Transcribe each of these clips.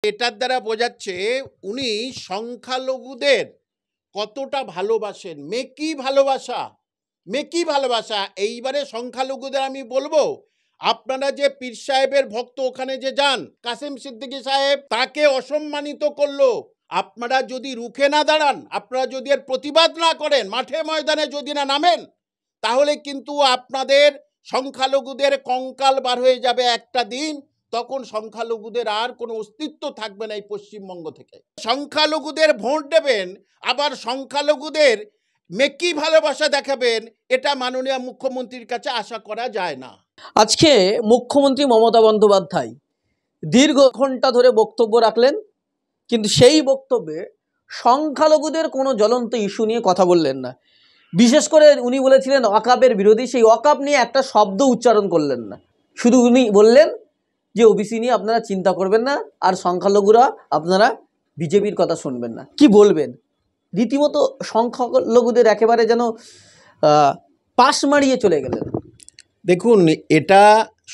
এটার দ্বারা বোঝাচ্ছে উনি সংখ্যালঘুদের কতটা ভালোবাসেন। মেকি ভালোবাসা। এইবারে সংখ্যালঘুদের আমি বলবো, আপনারা যে পীর সাহেবের ভক্ত ওখানে যে যান, কাসেম সিদ্দিকী সাহেব তাকে অসম্মানিত করলো। আপনারা যদি রুখে না দাঁড়ান, আপনারা যদি এর প্রতিবাদ না করেন, মাঠে ময়দানে যদি না নামেন, তাহলে কিন্তু আপনাদের সংখ্যালঘুদের কঙ্কাল বার হয়ে যাবে একটা দিন। তখন সংখ্যালঘুদের আর কোনো অস্তিত্ব থাকবে না এই পশ্চিমবঙ্গ থেকে। সংখ্যালঘুদের ভোট দেবেন, আবার সংখ্যালঘুদের মেকি ভালোবাসা দেখাবেন, এটা মাননীয় মুখ্যমন্ত্রীর কাছে আশা করা যায় না। আজকে মুখ্যমন্ত্রী মমতা বন্দ্যোপাধ্যায় দীর্ঘ ঘন্টা ধরে বক্তব্য রাখলেন, কিন্তু সেই বক্তব্যে সংখ্যালঘুদের কোনো জ্বলন্ত ইস্যু নিয়ে কথা বললেন না। বিশেষ করে উনি বলেছিলেন ওয়াকাবের বিরোধী, সেই ওয়াকাব নিয়ে একটা শব্দ উচ্চারণ করলেন না। শুধু উনি বললেন যে ওবিসি নিয়ে আপনারা চিন্তা করবেন না, আর সংখ্যালঘুরা আপনারা বিজেপির কথা শুনবেন না। কি বলবেন? রীতিমতো সংখ্যালঘুদের একেবারে যেন পাশ মারিয়ে চলে গেলেন। দেখুন, এটা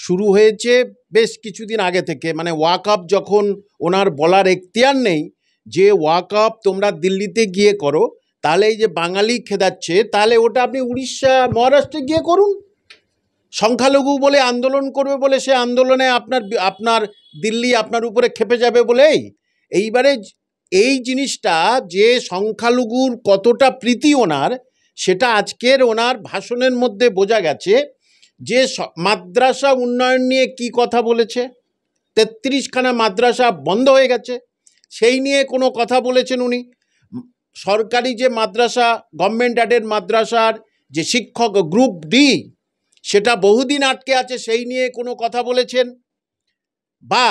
শুরু হয়েছে বেশ কিছুদিন আগে থেকে। মানে ওয়াকআপ যখন ওনার বলার এখতিয়ার নেই যে ওয়াকআপ তোমরা দিল্লিতে গিয়ে করো, তাহলে এই যে বাঙালি খেদাচ্ছে, তাহলে ওটা আপনি উড়িষ্যা মহারাষ্ট্রে গিয়ে করুন। সংখ্যালঘু বলে আন্দোলন করবে বলে সে আন্দোলনে আপনার দিল্লি আপনার উপরে খেপে যাবে বলেই। এইবারে এই জিনিসটা যে সংখ্যালঘুর কতটা প্রীতি ওনার, সেটা আজকের ওনার ভাষণের মধ্যে বোঝা গেছে। যে মাদ্রাসা উন্নয়ন নিয়ে কি কথা বলেছে, 33খানা মাদ্রাসা বন্ধ হয়ে গেছে, সেই নিয়ে কোনো কথা বলেছেন উনি। সরকারি যে মাদ্রাসা, গভর্নমেন্ট অ্যাডেড মাদ্রাসার যে শিক্ষক গ্রুপ ডি, সেটা বহুদিন আটকে আছে, সেই নিয়ে কোনো কথা বলেছেন? বা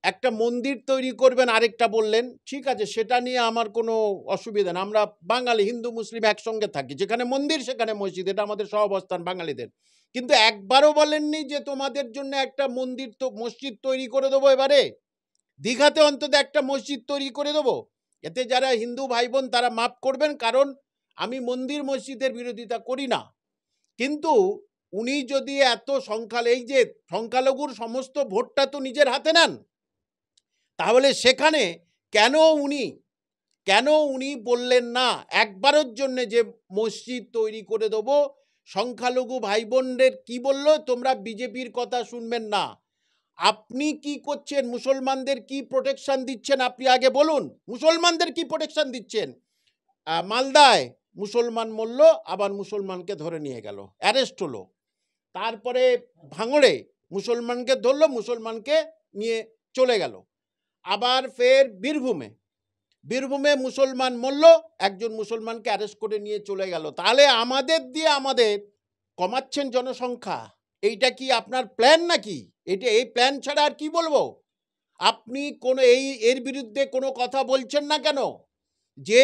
একটা মন্দির তৈরি করবেন আরেকটা বললেন, ঠিক আছে, সেটা নিয়ে আমার কোনো অসুবিধা না, আমরা বাঙালি হিন্দু মুসলিম একসঙ্গে থাকি, যেখানে মন্দির সেখানে মসজিদ, এটা আমাদের সহাবস্থান বাঙালিদের। কিন্তু একবারও বলেননি যে তোমাদের জন্য একটা মসজিদ তৈরি করে দেবো। এবারে দীঘাতে অন্তত একটা মসজিদ তৈরি করে দেবো, এতে যারা হিন্দু ভাই বোন তারা মাফ করবেন, কারণ আমি মন্দির মসজিদের বিরোধিতা করি না। কিন্তু উনি যদি এত এই যে সংখ্যালঘুর সমস্ত ভোটটা তো নিজের হাতে নেন, তাহলে সেখানে কেন উনি বললেন না একবারের জন্য যে মসজিদ তৈরি করে দেবো? সংখ্যালঘু ভাই বোনদের কি বলল, তোমরা বিজেপির কথা শুনবেন না। আপনি কি করছেন? মুসলমানদের কি প্রোটেকশন দিচ্ছেন আপনি আগে বলুন। মুসলমানদের কি প্রোটেকশন দিচ্ছেন? মালদায় মুসলমান মরল, আবার মুসলমানকে ধরে নিয়ে গেল, অ্যারেস্ট হলো। তারপরে ভাঙড়ে মুসলমানকে ধরলো, মুসলমানকে নিয়ে চলে গেল। আবার ফের বীরভূমে মুসলমান মরল, একজন মুসলমানকে অ্যারেস্ট করে নিয়ে চলে গেল। তাহলে আমাদের কমাচ্ছেন জনসংখ্যা? এইটা কি আপনার প্ল্যান নাকি? এই প্ল্যান ছাড়া আর কি বলবো? আপনি এর বিরুদ্ধে কোনো কথা বলছেন না কেন? যে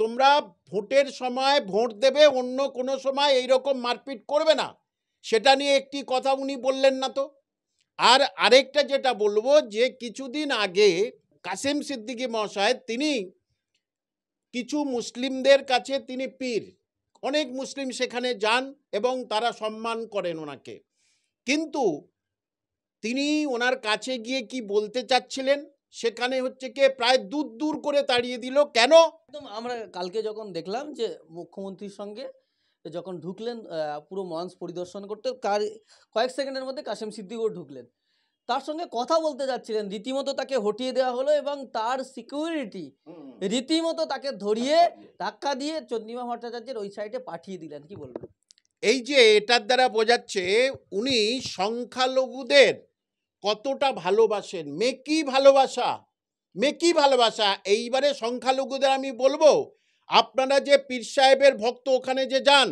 তোমরা ভোটের সময় ভোট দেবে, অন্য কোনো সময় এইরকম মারপিট করবে না, সেটা নিয়ে একটি কথা উনি বললেন না তো। আর আরেকটা যেটা বলবো, যে কিছুদিন আগে কাসেম সিদ্দিকী মহাশয়, তিনি কিছু মুসলিমদের কাছে তিনি পীর, অনেক মুসলিম সেখানে যান এবং তারা সম্মান করেন ওনাকে। কিন্তু তিনি ওনার কাছে গিয়ে কি বলতে চাচ্ছিলেন, সেখানে হচ্ছে কি প্রায় দূর করে তাড়িয়ে দিল। কেন? একদম আমরা কালকে যখন দেখলাম যে মুখ্যমন্ত্রীর সঙ্গে যখন ঢুকলেন পুরো মঞ্চ পরিদর্শন করতে, কয়েক সেকেন্ডের মধ্যে কাসেম সিদ্দিকীও ঢুকলেন, তার সঙ্গে কথা বলতে যাচ্ছিলেন, রীতিমতো তাকে হটিয়ে দেওয়া হলো এবং তার সিকিউরিটি রীতিমতো তাকে ধরিয়ে ধাক্কা দিয়ে চন্দ্রিমা ভট্টাচার্যের ওই সাইডে পাঠিয়ে দিলেন। কি বলবেন? এই যে এটার দ্বারা বোঝাচ্ছে উনি সংখ্যালঘুদের কতটা ভালোবাসেন। মেকি ভালোবাসা। এইবারে সংখ্যালঘুদের আমি বলবো, আপনারা যে পীর সাহেবের ভক্ত ওখানে যে যান,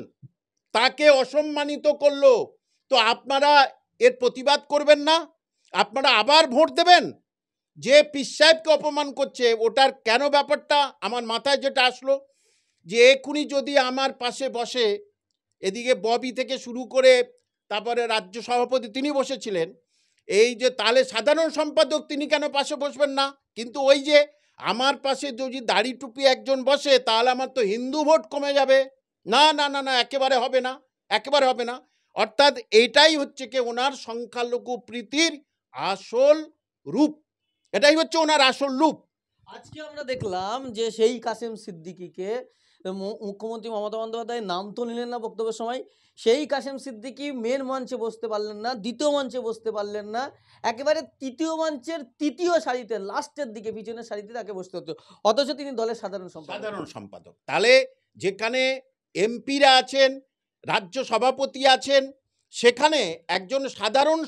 তাকে অসম্মানিত করলো, তো আপনারা এর প্রতিবাদ করবেন না? আপনারা আবার ভোট দেবেন? যে পীর সাহেবকে অপমান করছে, ওটার কেন ব্যাপারটা আমার মাথায় যেটা আসলো, যে এক্ষুনি যদি আমার পাশে বসে, এদিকে ববি থেকে শুরু করে তারপরে রাজ্য সভাপতি তিনি বসেছিলেন, এই যে তাহলে সাধারণ সম্পাদক তিনি কেন পাশে বসবেন না? কিন্তু ওই যে আমার পাশে যদি দাড়ি টুপি একজন বসে, তাহলে আমার তো হিন্দু ভোট কমে যাবে। না না না না, একেবারে হবে না। অর্থাৎ এটাই হচ্ছে কি ওনার সংখ্যালঘু প্রীতির আসল রূপ। এটাই হচ্ছে ওনার আসল রূপ। আজকে আমরা দেখলাম যে সেই কাসেম সিদ্দিকীকে মুখ্যমন্ত্রী মমতা বন্দ্যোপাধ্যায় নাম তো নিলেন না বক্তব্যের সময়, সেই কাসেম সিদ্দিকী মেন মঞ্চে বসতে পারলেন না, দ্বিতীয় মঞ্চে বসতে পারলেন না, একেবারে তৃতীয় মঞ্চের তৃতীয় সারিতে লাস্টের দিকে পিছনের সারিতে তাকে বসতে হতো, অথচ তিনি দলের সাধারণ সম্পাদক। তাহলে যেখানে এমপিরা আছেন, রাজ্য সভাপতি আছেন, সেখানে একজন সাধারণ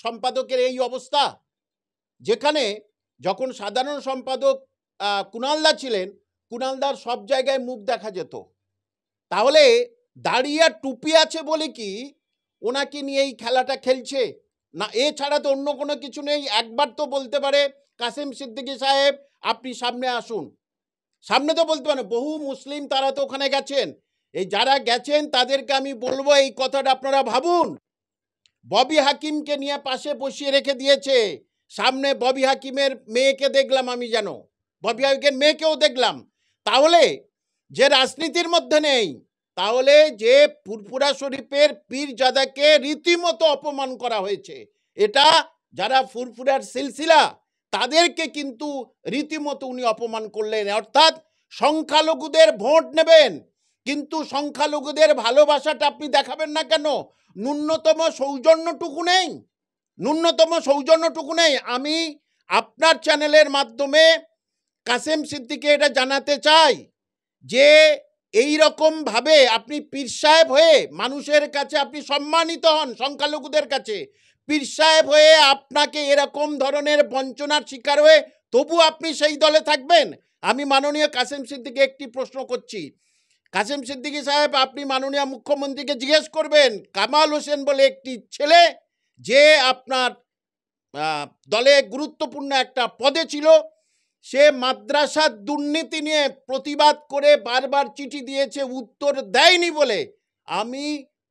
সম্পাদকের এই অবস্থা। যেখানে যখন সাধারণ সম্পাদক কুণালদা ছিলেন, কুণালদার সব জায়গায় মুখ দেখা যেত। তাহলে দাঁড়িয়ে টুপি আছে বলে কি ওনাকে নিয়ে এই খেলাটা খেলছে না? এছাড়া তো অন্য কোনো কিছু নেই। একবার তো বলতে পারে কাসেম সিদ্দিকী সাহেব আপনি সামনে আসুন, সামনে তো বলতে পারেন। বহু মুসলিম তারা তো ওখানে গেছেন, এই যারা গেছেন তাদেরকে আমি বলবো এই কথাটা আপনারা ভাবুন। ববি হাকিমকে নিয়ে পাশে বসিয়ে রেখে দিয়েছে, সামনে ববি হাকিমের মেয়েকে দেখলাম আমি, যেন ববি হাকিমের মেয়েকেও দেখলাম। তাহলে যে রাজনীতির মধ্যে নেই, তাহলে যে ফুরফুরা শরীফের পীরজাদাকে রীতিমতো অপমান করা হয়েছে, এটা যারা ফুরফুরার সিলসিলা তাদেরকে কিন্তু রীতিমতো উনি অপমান করলেন। অর্থাৎ সংখ্যালঘুদের ভোট নেবেন, কিন্তু সংখ্যালঘুদের ভালোবাসাটা আপনি দেখাবেন না কেন? ন্যূনতম সৌজন্যটুকু নেই, ন্যূনতম সৌজন্যটুকু নেই। আমি আপনার চ্যানেলের মাধ্যমে কাসেম সিদ্দিকীকে এটা জানাতে চাই যে এই রকম ভাবে আপনি পীর সাহেব হয়ে মানুষের কাছে আপনি সম্মানিত হন, সংখ্যালঘুদের কাছে পীর সাহেব হয়ে আপনাকে এরকম ধরনের বঞ্চনার শিকার হয়ে তবু আপনি সেই দলে থাকবেন? আমি মাননীয় কাসেম সিদ্দিকীকে একটি প্রশ্ন করছি। কাসেম সিদ্দিকী সাহেব, আপনি মাননীয় মুখ্যমন্ত্রীকে জিজ্ঞেস করবেন, কামাল হোসেন বলে একটি ছেলে যে আপনার দলে গুরুত্বপূর্ণ একটা পদে ছিল, সে মাদ্রাসার দুর্নীতি নিয়ে প্রতিবাদ করে বারবার চিঠি দিয়েছে, উত্তর দেয়নি বলে আমি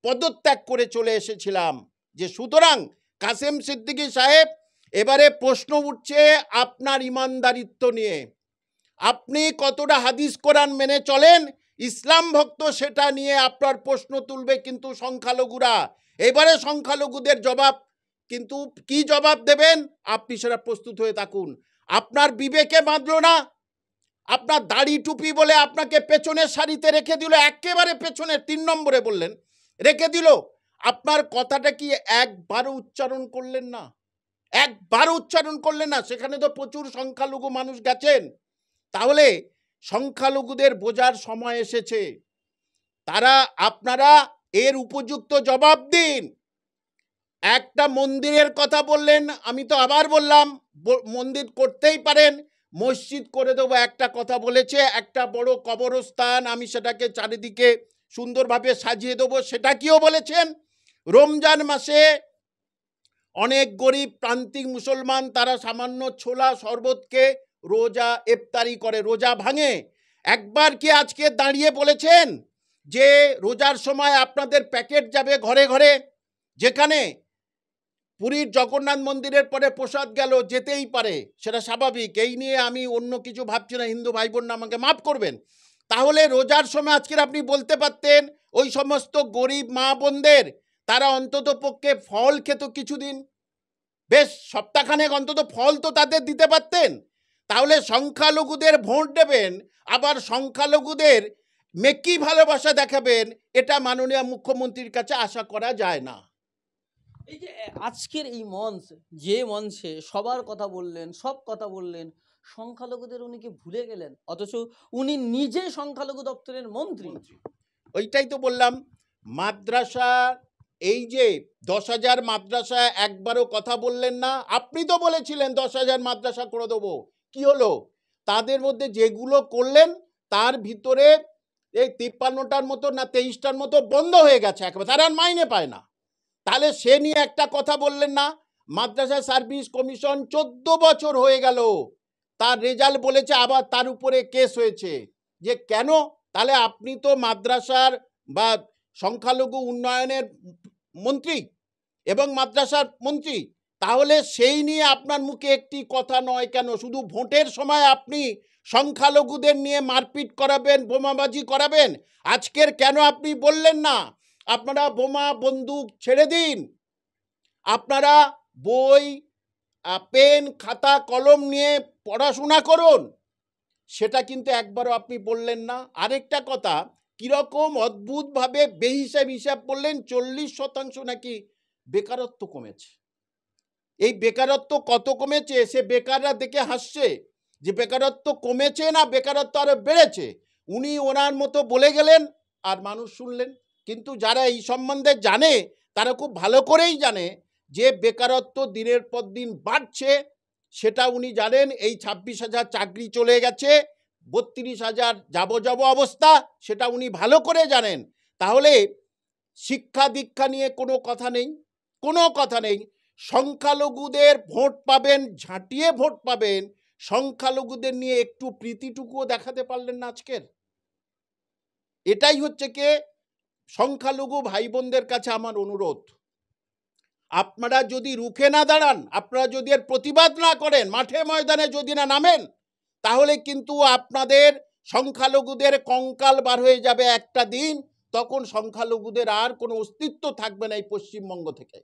পদত্যাগ করে চলে এসেছিলাম। যে সুতরাং কাসেম সিদ্দিকী সাহেব, এবারে প্রশ্ন উঠছে আপনার ইমানদারিত্ব নিয়ে। আপনি কতটা হাদিস কোরআন মেনে চলেন, ইসলাম ভক্ত সেটা নিয়ে আপনার প্রশ্ন তুলবে কিন্তু সংখ্যালঘুরা। এবারে সংখ্যালঘুদের জবাব কিন্তু কি জবাব দেবেন আপনি সেটা প্রস্তুত হয়ে থাকুন। আপনার বিবেকে বাঁধলো না? আপনার দাড়ি টুপি বলে আপনাকে পেছনের সারিতে রেখে দিল, একেবারে পেছনের 3 নম্বরে বললেন রেখে দিল। আপনার কথাটা কি একবারও উচ্চারণ করলেন না? একবারও উচ্চারণ করলেন না। সেখানে তো প্রচুর সংখ্যালঘু মানুষ গেছেন। তাহলে সংখ্যালঘুদের বোঝার সময় এসেছে, তারা আপনারা এর উপযুক্ত জবাব দিন। একটা মন্দিরের কথা বললেন, আমি তো আবার বললাম মন্দির করতেই পারেন, মসজিদ করে দেবো একটা কথা বলেছে, একটা বড় কবরস্থান আমি সেটাকে চারিদিকে সুন্দরভাবে সাজিয়ে দেবো সেটা কিও বলেছেন। রমজান মাসে অনেক গরিব প্রান্তিক মুসলমান তারা সামান্য ছোলা শরবতকে রোজা ইফতারি করে, রোজা ভাঙে। একবার কি আজকে দাঁড়িয়ে বলেছেন যে রোজার সময় আপনাদের প্যাকেট যাবে ঘরে ঘরে? যেখানে পুরীর জগন্নাথ মন্দিরের পরে প্রসাদ গেল, যেতেই পারে, সেটা স্বাভাবিক, এই নিয়ে আমি অন্য কিছু ভাবছি না, হিন্দু ভাই বোন আমাকে মাফ করবেন। তাহলে রোজার সময় আজকের আপনি বলতে পারতেন ওই সমস্ত গরিব মা বোনদের তারা অন্তত পক্ষে ফল খেত কিছুদিন, বেশ সপ্তাহখানেক অন্তত ফল তো তাদের দিতে পারতেন। তাহলে সংখ্যালঘুদের ভোট দেবেন, আবার সংখ্যালঘুদের মেকি ভালোবাসা দেখাবেন, এটা মাননীয় মুখ্যমন্ত্রীর কাছে আশা করা যায় না। এই যে আজকের এই মঞ্চ, যে মঞ্চে সবার কথা বললেন, সব কথা বললেন, সংখ্যালঘুদের উনি কি ভুলে গেলেন? অথচ উনি নিজে সংখ্যালঘু দপ্তরের মন্ত্রী। ওইটাই তো বললাম, মাদ্রাসা, এই যে 10,000 মাদ্রাসা একবারও কথা বললেন না। আপনি তো বলেছিলেন 10,000 মাদ্রাসা করে দেবো, কি হলো? তাদের মধ্যে যেগুলো করলেন তার ভিতরে এই 53টার মতো না 23টার মতো বন্ধ হয়ে গেছে, একেবারে তারা আর মাইনে পায় না। তাহলে সে নিয়ে একটা কথা বললেন না? মাদ্রাসা সার্ভিস কমিশন 14 বছর হয়ে গেল, তার রেজাল্ট বলেছে আবার তার উপরে কেস হয়েছে, যে কেন? তাহলে আপনি তো মাদ্রাসার বা সংখ্যালঘু উন্নয়নের মন্ত্রী এবং মাদ্রাসার মন্ত্রী, তাহলে সেই নিয়ে আপনার মুখে একটি কথা নয় কেন? শুধু ভোটের সময় আপনি সংখ্যালঘুদের নিয়ে মারপিট করাবেন, বোমাবাজি করাবেন। আজকের কেন আপনি বললেন না আপনারা বোমা বন্দুক ছেড়ে দিন, আপনারা বই পেন খাতা কলম নিয়ে পড়াশোনা করুন, সেটা কিন্তু একবারও আপনি বললেন না। আরেকটা কথা, কীরকম অদ্ভুতভাবে হিসাব বললেন 40% নাকি বেকারত্ব কমেছে। এই বেকারত্ব কত কমেছে সে বেকাররা দেখে হাসছে যে বেকারত্ব কমেছে না বেকারত্ব আরো বেড়েছে। উনি ওনার মতো বলে গেলেন আর মানুষ শুনলেন। কিন্তু যারা এই সম্বন্ধে জানে তারা খুব ভালো করেই জানে যে বেকারত্ব দিনের পর দিন বাড়ছে, সেটা উনি জানেন। এই 26,000 চাকরি চলে গেছে, 32,000 যাব অবস্থা, সেটা উনি ভালো করে জানেন। তাহলে শিক্ষা দীক্ষা নিয়ে কোনো কথা নেই, কোনো কথা নেই। সংখ্যালঘুদের ভোট পাবেন, ঝাঁটিয়ে ভোট পাবেন, সংখ্যালঘুদের নিয়ে একটু প্রীতিটুকুও দেখাতে পারলেন না আজকের। এটাই হচ্ছে কে সংখ্যালঘু ভাই বোনদের কাছে আমার অনুরোধ, আপনারা যদি রুখে না দাঁড়ান, আপনারা যদি এর প্রতিবাদ না করেন, মাঠে ময়দানে যদি না নামেন, তাহলে কিন্তু আপনাদের সংখ্যালঘুদের কঙ্কাল বার হয়ে যাবে একটা দিন। তখন সংখ্যালঘুদের আর কোনো অস্তিত্ব থাকবে না এই পশ্চিমবঙ্গ থেকে।